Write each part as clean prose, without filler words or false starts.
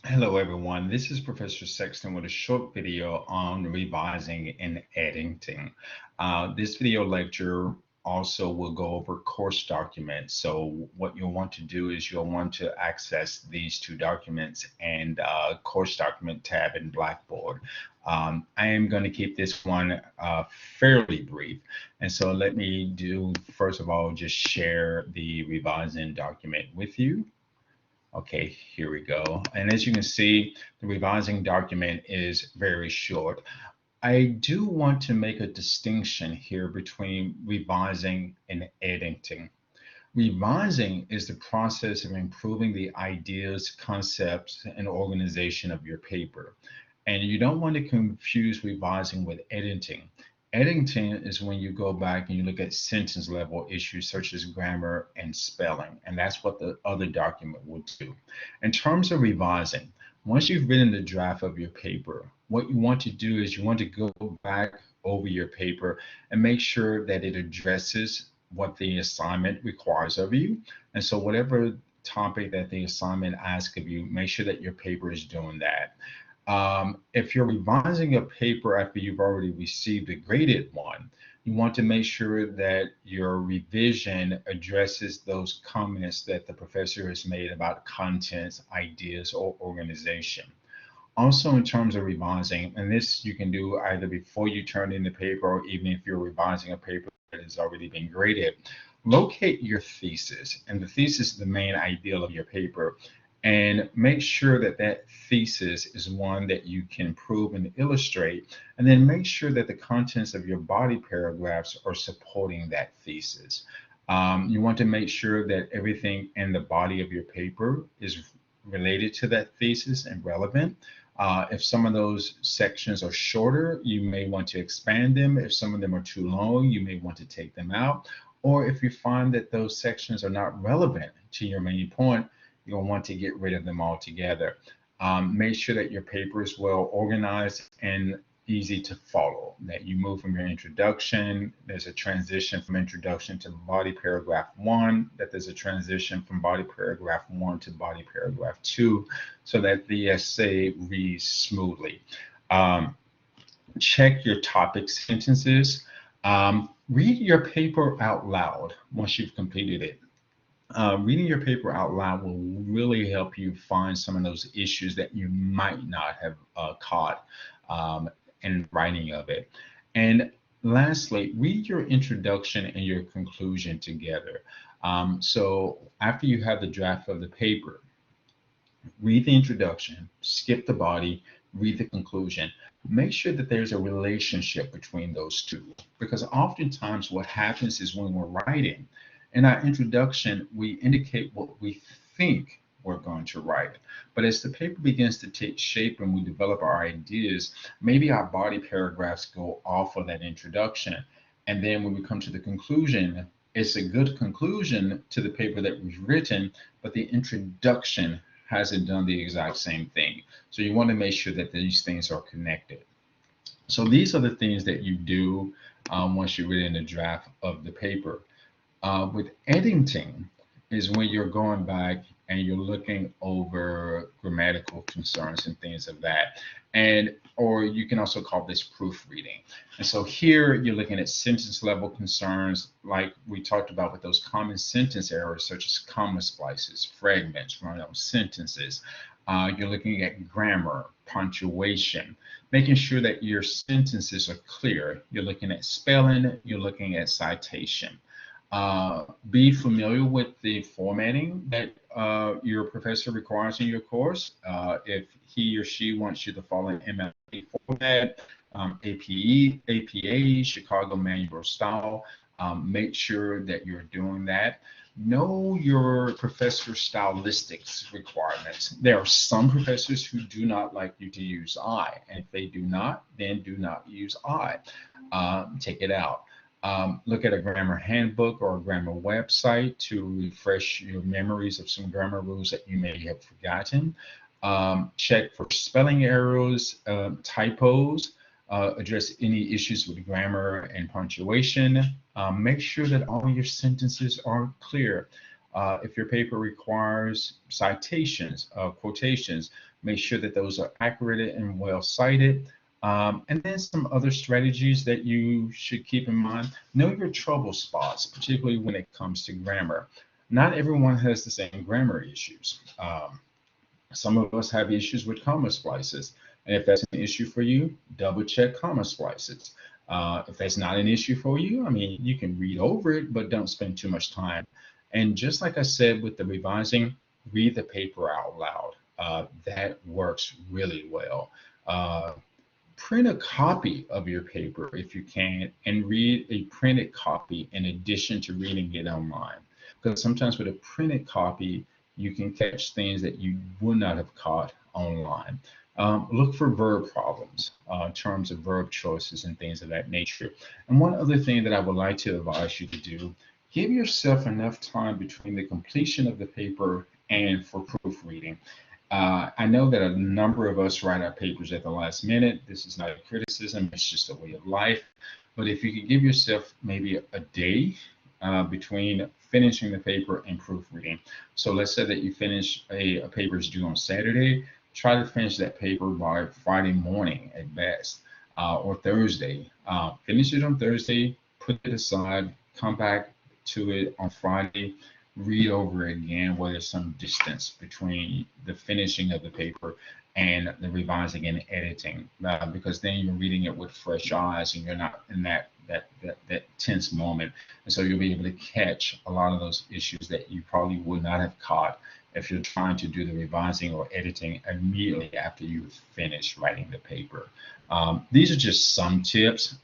Hello everyone, this is Professor Sexton with a short video on revising and editing. This video lecture also will go over course documents. So what you'll want to do is you'll want to access these two documents and course document tab in Blackboard. I am going to keep this one fairly brief. And so let me do, first of all, just share the revising document with you. Okay, here we go. And as you can see, the revising document is very short. I do want to make a distinction here between revising and editing. Revising is the process of improving the ideas, concepts, and organization of your paper. And you don't want to confuse revising with editing. Editing is when you go back and you look at sentence level issues such as grammar and spelling. And that's what the other document would do. In terms of revising, once you've written the draft of your paper, what you want to do is you want to go back over your paper and make sure that it addresses what the assignment requires of you. And so whatever topic that the assignment asks of you, make sure that your paper is doing that. If you're revising a paper after you've already received a graded one, you want to make sure that your revision addresses those comments that the professor has made about contents, ideas, or organization. Also, in terms of revising, and this you can do either before you turn in the paper or even if you're revising a paper that has already been graded, locate your thesis. And the thesis is the main ideal of your paper. And make sure that that thesis is one that you can prove and illustrate. And then make sure that the contents of your body paragraphs are supporting that thesis. You want to make sure that everything in the body of your paper is related to that thesis and relevant. If some of those sections are shorter, you may want to expand them. If some of them are too long, you may want to take them out. Or if you find that those sections are not relevant to your main point, you'll want to get rid of them altogether. Make sure that your paper is well organized and easy to follow, that you move from your introduction, there's a transition from introduction to body paragraph 1, that there's a transition from body paragraph 1 to body paragraph 2, so that the essay reads smoothly. Check your topic sentences. Read your paper out loud once you've completed it. Reading your paper out loud will really help you find some of those issues that you might not have caught in writing of it. And lastly, read your introduction and your conclusion together. So after you have the draft of the paper, read the introduction, skip the body, read the conclusion. Make sure that there's a relationship between those two, because oftentimes what happens is when we're writing, in our introduction, we indicate what we think we're going to write. But as the paper begins to take shape and we develop our ideas, maybe our body paragraphs go off of that introduction. And then when we come to the conclusion, it's a good conclusion to the paper that we've written, but the introduction hasn't done the exact same thing. So you want to make sure that these things are connected. So these are the things that you do once you're written a draft of the paper. With editing is when you're going back and you're looking over grammatical concerns and things of that. And or you can also call this proofreading. And so here you're looking at sentence level concerns like we talked about with those common sentence errors such as comma splices, fragments, run-on sentences. You're looking at grammar, punctuation, making sure that your sentences are clear. You're looking at spelling, you're looking at citation. Be familiar with the formatting that your professor requires in your course. If he or she wants you to follow an MLA format, APA, Chicago Manual Style, make sure that you're doing that. Know your professor's stylistics requirements. There are some professors who do not like you to use I, and if they do not, then do not use I. Take it out. Look at a grammar handbook or a grammar website to refresh your memories of some grammar rules that you may have forgotten. Check for spelling errors, typos, address any issues with grammar and punctuation. Make sure that all your sentences are clear. If your paper requires citations, quotations, make sure that those are accurate and well cited. And then some other strategies that you should keep in mind. Know your trouble spots, particularly when it comes to grammar. Not everyone has the same grammar issues. Some of us have issues with comma splices. And if that's an issue for you, double check comma splices. If that's not an issue for you, I mean, you can read over it, but don't spend too much time. And just like I said with the revising, read the paper out loud. That works really well. Uh, Print a copy of your paper if you can, and read a printed copy in addition to reading it online. Because sometimes with a printed copy, you can catch things that you would not have caught online. Look for verb problems, in terms of verb choices and things of that nature. And one other thing that I would like to advise you to do, give yourself enough time between the completion of the paper and for proofreading. I know that a number of us write our papers at the last minute. This is not a criticism, it's just a way of life. But if you could give yourself maybe a day between finishing the paper and proofreading. So let's say that you finish a paper is due on Saturday, try to finish that paper by Friday morning at best, or Thursday. Finish it on Thursday, put it aside, come back to it on Friday, read over it again where there's some distance between the finishing of the paper and the revising and editing, because then you're reading it with fresh eyes and you're not in that tense moment, and so you'll be able to catch a lot of those issues that you probably would not have caught if you're trying to do the revising or editing immediately after you've finished writing the paper. These are just some tips.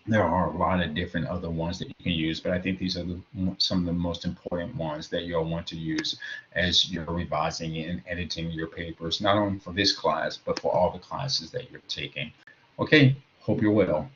There are a lot of different other ones that you can use, but I think these are some of the most important ones that you'll want to use as you're revising and editing your papers, not only for this class, but for all the classes that you're taking. Okay, hope you're well.